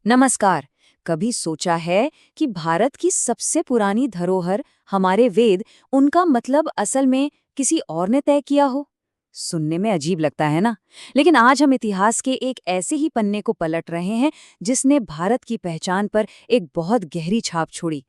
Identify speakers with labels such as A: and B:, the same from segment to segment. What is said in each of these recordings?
A: नमस्कार। कभी सोचा है कि भारत की सबसे पुरानी धरोहर हमारे वेद, उनका मतलब असल में किसी और ने तय किया हो? सुनने में अजीब लगता है ना। लेकिन आज हम इतिहास के एक ऐसे ही पन्ने को पलट रहे हैं जिसने भारत की पहचान पर एक बहुत गहरी छाप छोड़ी।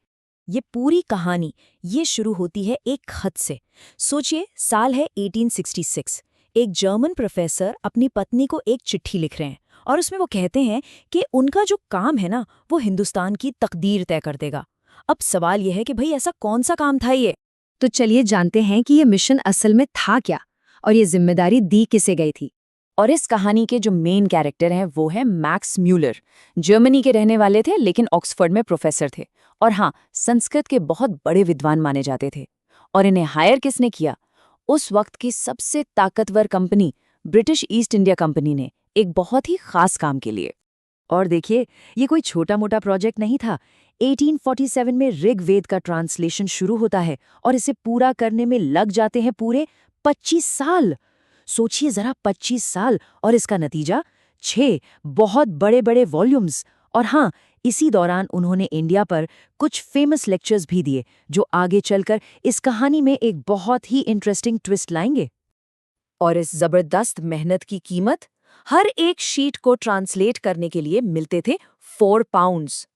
B: ये पूरी कहानी ये शुरू होती है एक खत से। सोचिए, साल है 1866। एक जर्मन प्रोफेसर अपनी पत्नी को एक चिट्ठी लिख रहे हैं और उसमें वो कहते हैं कि उनका जो काम है ना, वो हिंदुस्तान की तकदीर तय कर देगा। अब सवाल ये है कि भाई ऐसा कौन सा काम था ये।
A: तो चलिए जानते हैं कि ये मिशन असल में था क्या और ये जिम्मेदारी दी किसे गई थी।
B: और इस कहानी के जो मेन कैरेक्टर हैं वो है मैक्स म्यूलर। जर्मनी के रहने वाले थे लेकिन ऑक्सफोर्ड में प्रोफेसर थे। और हाँ, संस्कृत के बहुत बड़े विद्वान माने जाते थे। और इन्हें हायर किसने किया? उस वक्त की सबसे ताकतवर company British east India company ने, एक बहुत ही खास काम के लिए। और देखिए, ये कोई छोटा मोटा प्रोजेक्ट नहीं था। 1847 में ऋग्वेद का ट्रांसलेशन शुरू होता है और इसे पूरा करने में लग जाते हैं पूरे 25 साल। सोचिए जरा, 25 साल और इसका नतीजा 6 बहुत बड़े बड़े वॉल्यूम्स। और हाँ, इसी दौरान उन्होंने इंडिया पर कुछ फेमस लेक्चर्स भी दिए जो आगे चलकर इस कहानी में एक बहुत ही इंटरेस्टिंग ट्विस्ट लाएंगे। और इस जबरदस्त मेहनत की कीमत, हर एक शीट को ट्रांसलेट करने के लिए मिलते थे 4 पाउंड्स।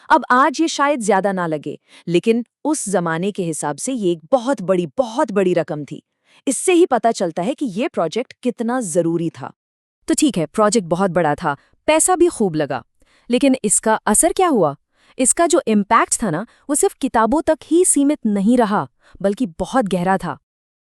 B: अब आज ये शायद ज्यादा ना लगे, लेकिन उस जमाने के हिसाब से ये एक बहुत बड़ी रकम थी। इससे ही पता चलता है कि ये प्रोजेक्ट कितना जरूरी था। तो ठीक है, प्रोजेक्ट बहुत बड़ा था, पैसा भी खूब लगा, लेकिन इसका असर क्या हुआ? इसका जो इम्पैक्ट था ना, वो सिर्फ किताबों तक ही सीमित नहीं रहा, बल्कि बहुत गहरा था।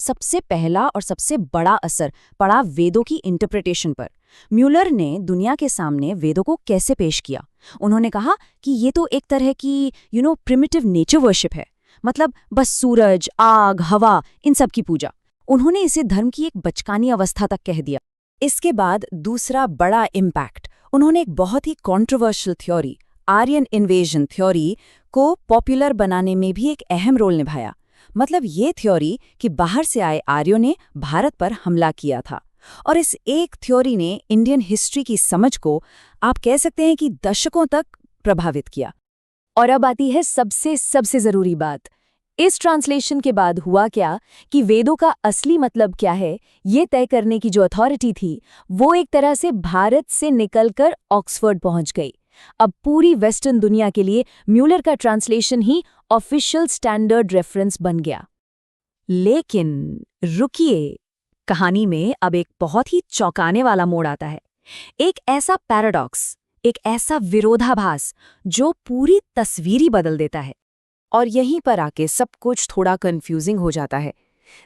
B: सबसे पहला और सबसे बड़ा असर पड़ा वेदों की इंटरप्रिटेशन पर। म्यूलर ने दुनिया के सामने वेदों को कैसे पेश किया? उन्होंने कहा कि ये तो एक तरह की प्रिमिटिव नेचर वर्शिप है, मतलब बस सूरज, आग, हवा, इन सब की पूजा। उन्होंने इसे धर्म की एक बचकानी अवस्था तक कह दिया। इसके बाद दूसरा बड़ा इम्पैक्ट, उन्होंने एक बहुत ही controversial theory, Aryan invasion theory, को पॉपुलर बनाने में भी एक अहम रोल निभाया। मतलब ये थ्योरी कि बाहर से आए आर्यों ने भारत पर हमला किया था। और इस एक थ्योरी ने इंडियन हिस्ट्री की समझ को, आप कह सकते हैं कि दशकों तक प्रभावित किया। और अब आती है सबसे जरूरी बात। इस ट्रांसलेशन के बाद हुआ क्या कि वेदों का असली मतलब क्या है, ये तय करने की जो अथॉरिटी थी, वो एक तरह से भारत से निकलकर ऑक्सफोर्ड पहुंच गई। अब पूरी वेस्टर्न दुनिया के लिए म्यूलर का ट्रांसलेशन ही ऑफिशियल स्टैंडर्ड रेफरेंस बन गया। लेकिन रुकिए, कहानी में अब एक बहुत ही चौंकाने वाला मोड़ आता है। एक ऐसा पैराडॉक्स, एक ऐसा विरोधाभास जो पूरी तस्वीर ही बदल देता है। और यहीं पर आके सब कुछ थोड़ा कंफ्यूजिंग हो जाता है।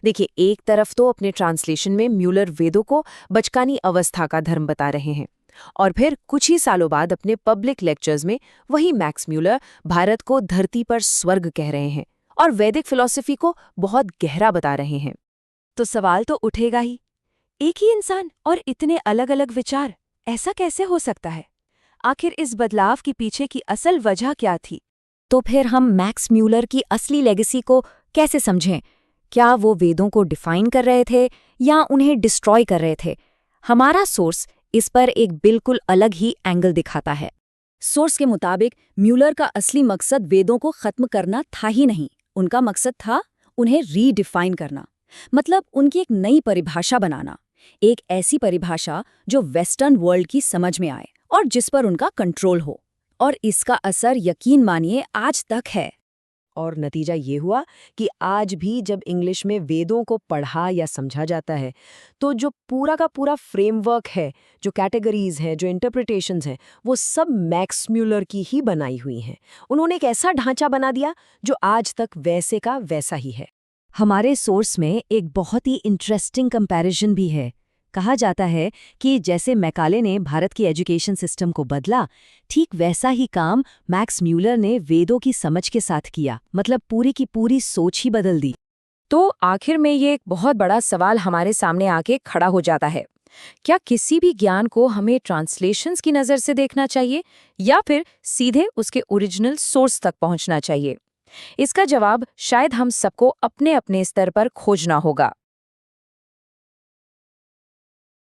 B: देखिए, एक तरफ तो अपने ट्रांसलेशन में म्यूलर वेदों को बचकानी अवस्था का धर्म बता रहे हैं, और फिर कुछ ही सालों बाद अपने पब्लिक लेक्चर्स में वही मैक्स म्यूलर भारत को धरती पर स्वर्ग कह रहे हैं और वैदिक फिलॉसफी को बहुत गहरा बता रहे हैं। तो सवाल तो उठेगा ही, एक ही इंसान और इतने अलग अलग विचार, ऐसा कैसे हो सकता है? आखिर इस बदलाव के पीछे की असल वजह क्या थी? तो फिर हम मैक्स म्यूलर की असली लेगेसी को कैसे समझें? क्या वो वेदों को डिफाइन कर रहे थे या उन्हें डिस्ट्रॉय कर रहे थे? हमारा सोर्स इस पर एक बिल्कुल अलग ही एंगल दिखाता है। सोर्स के मुताबिक म्यूलर का असली मकसद वेदों को खत्म करना था ही नहीं। उनका मकसद था उन्हें रीडिफाइन करना, मतलब उनकी एक नई परिभाषा बनाना। एक ऐसी परिभाषा जो वेस्टर्न वर्ल्ड की समझ में आए और जिस पर उनका कंट्रोल हो। और इसका असर, यकीन मानिए, आज तक है। और नतीजा ये हुआ कि आज भी जब इंग्लिश में वेदों को पढ़ा या समझा जाता है, तो जो पूरा का पूरा फ्रेमवर्क है, जो कैटेगरीज हैं, जो इंटरप्रिटेशंस हैं, वो सब मैक्स म्यूलर की ही बनाई हुई हैं। उन्होंने एक ऐसा ढांचा बना दिया जो आज तक वैसे का वैसा ही है। हमारे सोर्स में एक बहुत ही इंटरेस्टिंग कंपैरिजन भी है। कहा जाता है कि जैसे मैकाले ने भारत की एजुकेशन सिस्टम को बदला, ठीक वैसा ही काम मैक्स म्यूलर ने वेदों की समझ के साथ किया। मतलब पूरी की पूरी सोच ही बदल दी। तो आखिर में ये एक बहुत बड़ा सवाल हमारे सामने आके खड़ा हो जाता है। क्या किसी भी ज्ञान को हमें ट्रांसलेशंस की नज़र से देखना चाहिए या फिर सीधे उसके ओरिजिनल सोर्स तक पहुंचना चाहिए? इसका जवाब शायद हम सबको अपने अपने स्तर पर खोजना होगा।